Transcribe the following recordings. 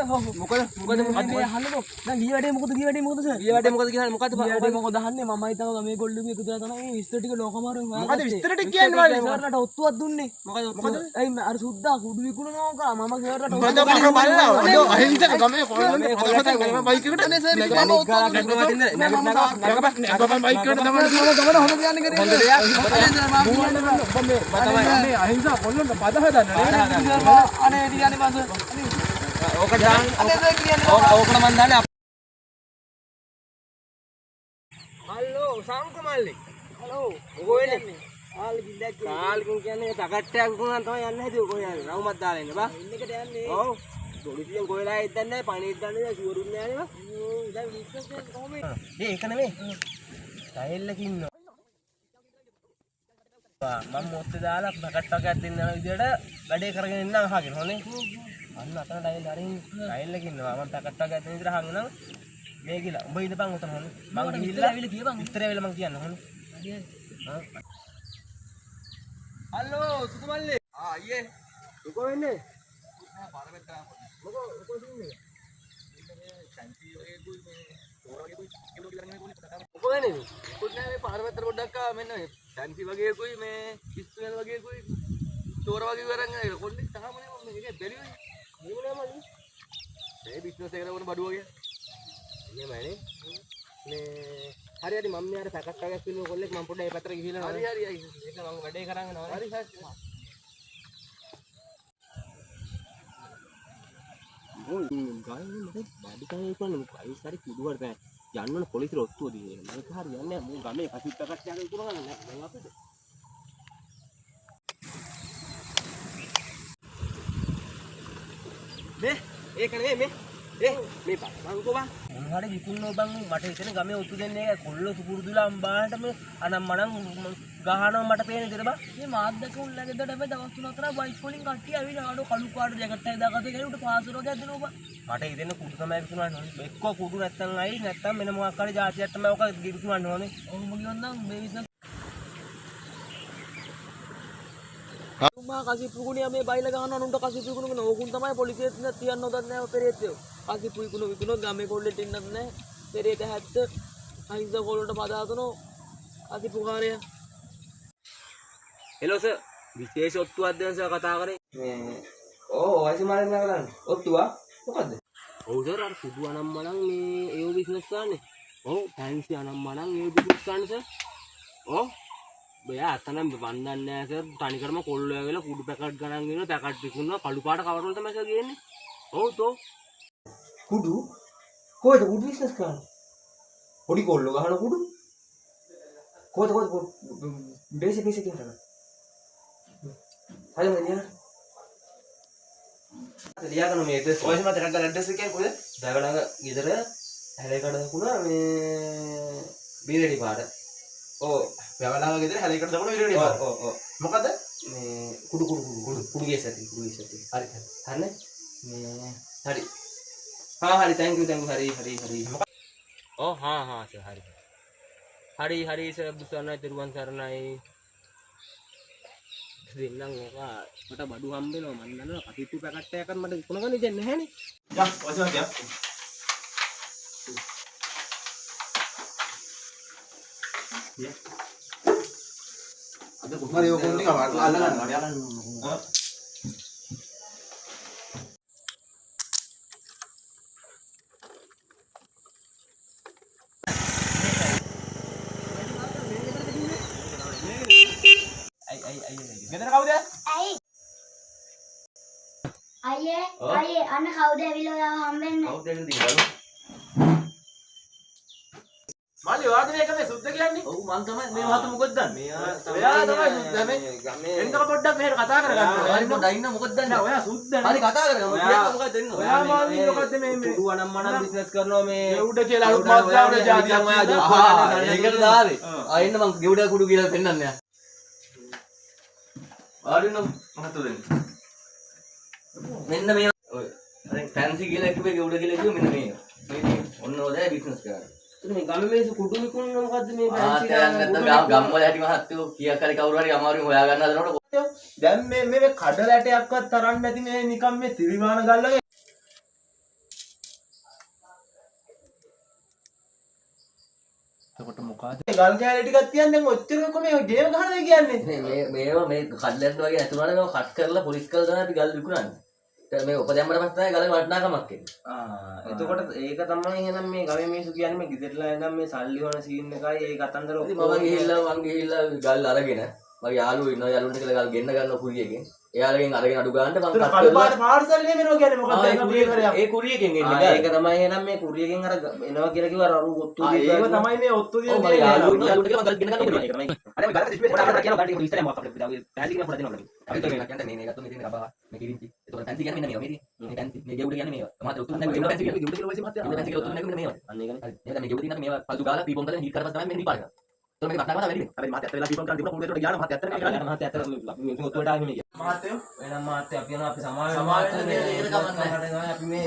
මොකද මේ අහන්නකෝ දැන් ගිය වැඩේ මොකද සර් ගිය වැඩේ මොකද කියන්නේ මොකද අහන්නේ මම හිතනවා මේ ගොල්ලෝ එකතු වෙලා තමයි විස්තර ටික ලෝකමාරු මොකද විස්තර ටික කියන්නේ මල්ලි සර්ලට ඔත්තුවක් දුන්නේ මොකද අයි අර සුද්දා කුඩු විකුණනවා මම සර්ලට මොකද බලලා ඔය අහිංසක ගමේ කොල්ලන්ට බයික් එකට නේ සර් මම බයික් එකට ගමන හොඳ කියන්නේ කරේ හොඳ දෙයක් මේ අහිංසක කොල්ලන්ට පද හදන්න අනේ කියන්නේ මාස ඕක දාන්න ඕකට මන් දාන්නේ හලෝ සාම්කෝ මල්ලි හලෝ කොහෙද කාල්කින් කියන්නේ තකට්ටයක් වුණා තමයි යන්න හැදුවේ කොහේ යන්නේ රවුමක් දාලා ඉන්න බා ඉන්නකට යන්නේ ඔව් පොලිසියෙන් කොහෙලා ඉද්දන්නේ නැහැ පණිවිඩ දන්නේ ෂුවරුත් නැහැ නේ ඔව් දැන් විශ්වාස කරන්න කොහොමද ඒක නෙමෙයි ටයිල් එකකින් ඉන්නවා මම මොත්තේ දාලා තකට්ටයක් දෙන්න යන විදියට වැඩේ කරගෙන ඉන්න අහගෙන හොනේ අන්න අතන ටයිල් එකකින් ඉන්නවා මම තකට්ටයක් දෙන්න විදියට අහගෙන නම් මේ ගිලා උඹ ඉඳපන් උතන හොනේ මම ගිහිල්ලා ඇවිල්ලා කියපන් උත්තරය ඇවිල්ලා මම කියන්න හොනේ හලෝ සුකුමල්ලි අයියේ කොහොම වෙන්නේ පාරකට මොකෝ සින්නේ ශාන්ති වගේ දුයි මේ තෝරා වගේ දුයි කිලෝ ගන්න පොලිස් කොහොම වෙන්නේ පොඩ් නෑ මේ පාරකට පොඩ්ඩක් මෙන්න ශාන්ති වගේ කුයි මේ කිස්තුයල් වගේ කුයි තෝරා වගේ වරන් ඒක කොල්ලෙක් තාමනේ මම මේක බැරිවයි මොනවා මල්ලි මේ බිස්නස් එකට වුණ බඩුව වගේ එහෙමයි මේ හරි හරි මම මෙයාට පැකට් එකක් පිළිම කොල්ලෙක් මම පොඩ්ඩක් ඒ පැත්තට ගිහිල්ලා හරි ඒක මම වැඩේ කරන් යනවා හරි හරි ගායන්නේ මොකද බඩිකයි කියන්නේ මොකයි සරි කුඩුවට බෑ යන්න ඕන පොලිසියට ඔත්තුව දීලා මම හරි යන්නේ මම ගමේ කසිත් පැකට් එකක් විකුණනවා නෑ මම අපිට මේ ඒක නෙමෙයි මේ බංකෝ බං මොනවාට විකුණනෝ බං මට හිතෙන ගමේ ඔත්තු දෙන්නේ ඒක කොල්ල සුපුරුදුලා අම්බාට මේ අනම් මනම් ගහනවා මට පේන විදිහට බං මේ මාද්දක උල්ලගේ දඩ මේ දවස් තුන අතර බයික් වලින් කට්ටිය ඇවිල්ලා ආඩෝ කළු කාඩ් ජැකට් එකක් දාගත්තේ කියලා උට පාසල් වගේ දෙනවා බං මට හිතෙන කුඩු තමයි විකුණන්න ඕනේ එක්කෝ කුඩු නැත්තම් අයි නැත්තම් මෙන්න මොකක් හරි જાතියක් තමයි ඔක විකුණන්න ඕනේ ඔහොම කියොත් නම් මේ විශ්වාස මා කසිප්පු ගුණියා මේ බයිලා ගහනවා නුන්ට කසිප්පු ගුණ ඕකුන් තමයි පොලිසියට තියන්න හොදත් නැහැ පෙරේතයෝ කසිප්පු ගුණ විකුණොත් ගමේ කොල්ලෙට ඉන්නත් නැහැ පෙරේත 70 අහිංසක කොල්ලන්ට පදාතනෝ කසිප්පු කාර්යය හෙලෝ සර් විශේෂ ඔත්තුවක් දෙන්න සර් කතා කරේ මේ ඔයසි මාරෙන් නගලන්නේ ඔත්තුවා මොකද්ද ඔව් සර් අර කුඩු අනම් මනම් මේ ඒව බිස්නස් කරන්නේ ඔව් ෆැන්සි අනම් මනම් ඒව බිස්නස් කරන්නේ සර් ඔව් බයා අතනම් වන්දන්නේ නැහැ සර් තනිකරම කොල්ලෝ ඇවිල්ලා කුඩු පැකට් ගණන් ගෙනන පැකට් විකුණනවා කළු පාට කවර වල තමයි සර් ගේන්නේ ඔව් තෝ කුඩු කොහෙද කුඩු බිස්නස් කරන්නේ පොඩි කොල්ලෝ ගහන කුඩු කොහෙද බේසික් කියනවා හරි මම ලියා ගන්න මේ ඇඩ්‍රස් ඔයස් මත ගන්න ඇඩ්‍රස් එක කොහෙද දගඩඟ ගෙදර හැලේකඩ දකුණ මේ බීරඩි පාර ඔව් වැවලාව ගෙදර හැලේකඩ දකුණ බීරඩි පාර ඔව් මොකද මේ කුඩු ගේස් ඇති හරි හරිනේ මේ හරි හරි thank you හරි ඔව් හා සර් හරි සර් බුසන්නයි තිරුවන් සරණයි දෙන්නම් ඕක මට බඩු හම්බ වෙනවා මම දන්නවා කටිප්පු පැකට් එකක් මට විකුණ ගන්න දෙන්නේ නැහනේ යා ඔයසම ගියා අද කුමාරයෝ කොන්නේ අල්ලගන්න ගෙදර කවුද? අයියේ අන්න කවුද ඇවිල්ලා ඔයාව හම්බෙන්නේ? කවුද ඇවිල්ලා මල්ලි වාද මේක මේ සුද්ධ කියන්නේ? ඔව් මං තමයි මේ වාත මොකද දන්නේ? ඔයා තමයි සුද්ධ මේ ගමේ එන්නක පොඩ්ඩක් මෙහෙට කතා කරගන්න. හරි පොඩ්ඩක් ඉන්න මොකද දන්නේ? ඔයා සුද්ධ හරි කතා කරගන්න. මොකද දෙන්න? ඔයා මාළි මොකද්ද මේ කුඩු අනම් මනම් බිස්නස් කරනවා මේ උඩ කියලා අලුත් මාත් දාන්නේ ජාතියක් ඔයා ජොබ් ඒකට දාවේ. ආයෙන්න මං ගෙවුඩ කුඩු කියලා පෙන්නන්න යා. ආරින්න මහතු දෙන්න. මෙන්න මේ ඔය ෆැන්සි කියලා කිව්වේ ගෙවුඩ කියලා කිව්වේ මෙන්න මේ. මේ ඔන්න ඔය බිස්නස් කරන්නේ. මේ ගම මේසු කුඩු විකුණන මොකද්ද මේ ෆැන්සි නැත්නම් ගම් වල හැටි මහත්තයෝ කීයක් හරි කවුරු හරි අමාරුවෙන් හොයා ගන්න හදනකොට දැන් මේ කඩල ඇටයක්වත් තරන්න නැති මේ නිකන් මේ ත්‍රිවිමාන ගල්ලගේ එතකොට මොකද ගල් කෑලි ටිකක් තියන් දැන් ඔච්චර කොහේ ගේම ගහනවා කියන්නේ මේ කඩලෙන් වගේ නැතුණානේ මේක කට් කරලා පොලිස් කරලා තමයි අපි ගල් විකුණන්නේ. මේ උපදැම්මට පස්සේ ගලේ වටිනාකමක් එන්නේ. එතකොට ඒක තමයි එහෙනම් මේ ගමේ මිනිස්සු කියන්නේ මේ ගෙදරලා එනම් මේ සල්ලි හොන සීන් එකයි ඒ කතන්දර මම ගිහිල්ලා ගල් අරගෙන මගේ යාළුවෝ ඉන්නවා යාළුවන්ට කියලා ගල් ගෙන්න ගන්න කුරියකින් එයාලගෙන් අරගෙන අඩු ගන්නට මම කට් කරලා පාර්සල් එහෙම එනවා කියන්නේ මොකක්ද ඒ කුරියකින් එන්නේ ඒක තමයි එහෙනම් මේ කුරියකින් අර එනවා කියලා කිව්වා අර ඔත්තු ඒක තමයි මේ ඔත්තු ඔව් මගේ යාළුවන්ට කියලා ගල් ගෙන්න ගන්න කුරියකින් තමයි අර මේ ගලට ඉස්පේ පොඩක් කියලා ගන්න ඉස්සරහ මොකක්ද අපිට පැහැදිලි කරලා පොඩක් දෙනවා අපි તો කියන්නේ මේ ගත්ත මේ තියෙන කබා මේ කිරින්චි ඒතකොට පැන්සි කියන්නේ මෙන්න මේවා මේ පැන්සි මේ ගෙවුඩ කියන්නේ මේවා මහත් උතුම් නැහැ ගෙවුඩ පැන්සි කියන්නේ ගෙවුඩ කියලා වයිසි මහත් පැන්සි කියලා උතුම් නැහැ මෙන්න මේවා අන්න ඒකනේ හරි මේ ගෙවුඩ තියෙන මේවා පල්දු ගාලා පීපොම් කරලා හීට් කරලා තමයි මෙන්න රිපාර කරන්නේ તો මේක වටනවා වැඩි වෙන්නේ. මහත් ඇත්ත වෙලා පීපොම් කරලා තිබුණා කුඩේට ගියාම මහත් ඇත්ත නේ කරන්නේ. මහත් ඇත්ත මේ ඔත්තුවට ආවේ මේ. මහත්තයෝ එහෙනම් මහත් අපි යනවා අපි සමාවෙන්න සමාවෙන්න මේ කමන්නේ අපි මේ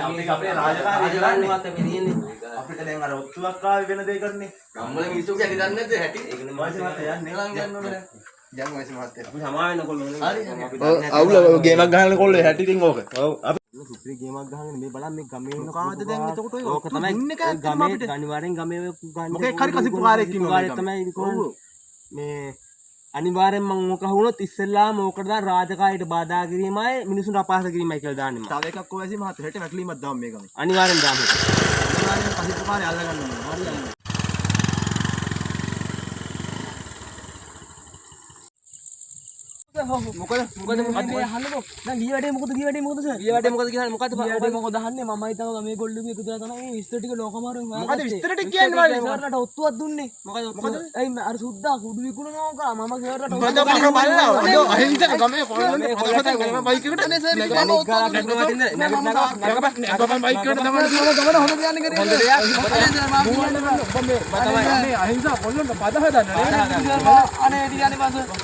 අපි අපේ රාජකාරිය කරන්නේ මහත් අපි තියෙන්නේ. අපිට දැන් අර ඔත්තුවක් ආවේ වෙන දෙයක් කරන්නේ. ගම්වල මිනිස්සු කියන්නේ දන්නේ නැද්ද හැටි? ඒකනේ වාසි මහත්තයා යන්නේ ලං ගන්න ඕනේ. දැන් වාසි මහත්තයා. අපි සමාවෙන්න කොල්ලෝ හරි. අවුල ගේමක් ගහන්න කොල්ලේ හැටි ඉතින් ඕක. ඔව්. අපි සුප්‍රී ගේමක් ගහගෙන මේ බලන්න මේ ගමේ ඉන්න මොකද දැන් එතකොට ඔය ඕක තමයි දුන්න එක ඇත්තටම ගමේ අපිට අනිවාර්යෙන් ගමේ ගන්න මොකෙක් හරි කසිප්පුකාරයෙක් ඉන්නවා මේ ගමේ. තමයි කොහොමද මේ අනිවාර්යෙන් මම ඕක වුණොත් ඉස්සෙල්ලාම ඕකට දාන රාජකාරියට බාධා කිරීමයි මිනිසුන්ට අපහාස කිරීමයි කියලා දාන්නේ මම. තව එකක් ඔය ඇසි මහත්තයා හෙට වැටලීමක් දාමු මේ ගමේ. අනිවාර්යෙන් දාමු. අනිවාර්යෙන් කසිප්පුකාරය අල්ල ගන්න ඕනේ. හරියන්නේ. මොකද මේ අහන්නකෝ දැන් ගිය වැඩේ මොකද සර් ගිය වැඩේ මොකද කියන්නේ මොකද අහන්නේ මමයි තමයි මේ ගොල්ලෝගේ එකතු වෙලා තමයි මේ විස්තර ටික ලෝකමාරුවෙන් මොකද විස්තර ටික කියන්නේ මල්ලි සර්ලට ඔත්තුවක් දුන්නේ මොකද ඇයි අර සුද්දා කුඩු විකුණනවා කා මම සර්ලට මොකද මම බලලා අහිංසක ගමේ කොල්ලොන්ට කොල්ලොන්ට මම බයික් එකට අනේ සර් මේක බයික් ගාලා නැගලා වටින්නේ නගපන් බයික් එකට තමයි ගමන හොඳ යන්නේ කරේ හොඳ දෙයක් මම අහිංසක කොල්ලොන්ට බද හදන්න නේ අනේ ටික යන්නේ බස